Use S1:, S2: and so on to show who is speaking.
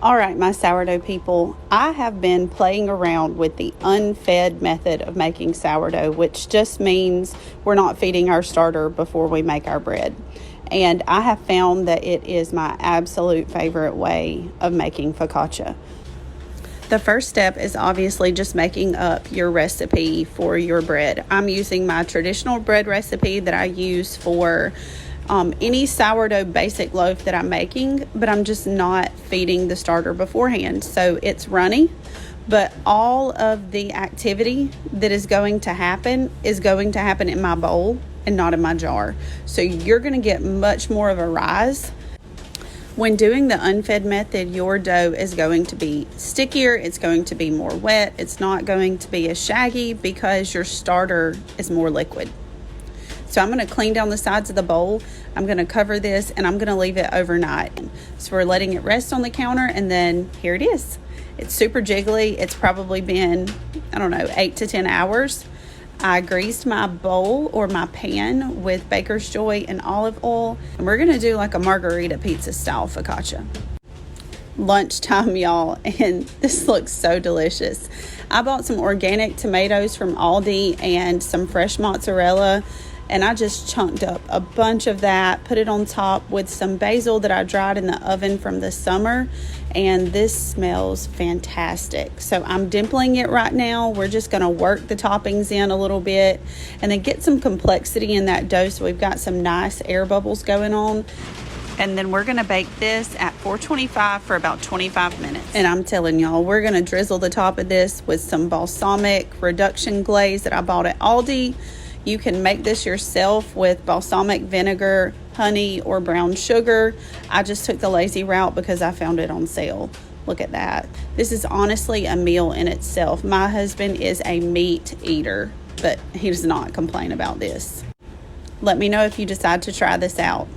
S1: All right, my sourdough people, I have been playing around with the unfed method of making sourdough, which just means we're not feeding our starter before we make our bread. And I have found that it is my absolute favorite way of making focaccia. The first step is obviously just making up your recipe for your bread. I'm using my traditional bread recipe that I use for any sourdough basic loaf that I'm making, but I'm just not feeding the starter beforehand. So it's runny, but all of the activity that is going to happen in my bowl and not in my jar. So you're going to get much more of a rise. When doing the unfed method, your dough is going to be stickier, it's going to be more wet, it's not going to be as shaggy because your starter is more liquid. So I'm going to clean down the sides of the bowl. I'm going to cover this and I'm going to leave it overnight. So we're letting it rest on the counter, and then here it is. It's super jiggly. It's probably been, 8 to 10 hours. I greased my bowl or my pan with Baker's Joy and olive oil. And we're going to do like a margarita pizza style focaccia. Lunchtime, y'all, and this looks so delicious. I bought some organic tomatoes from Aldi and some fresh mozzarella, and I just chunked up a bunch of that, put it on top with some basil that I dried in the oven from the summer, and this smells fantastic. So I'm dimpling it right now. We're just going to work the toppings in a little bit and then get some complexity in that dough so we've got some nice air bubbles going on. And then we're going to bake this at 425 for about 25 minutes. And I'm telling y'all, we're going to drizzle the top of this with some balsamic reduction glaze that I bought at Aldi. You can make this yourself with balsamic vinegar, honey, or brown sugar. I just took the lazy route because I found it on sale. Look at that. This is honestly a meal in itself. My husband is a meat eater, but he does not complain about this. Let me know if you decide to try this out.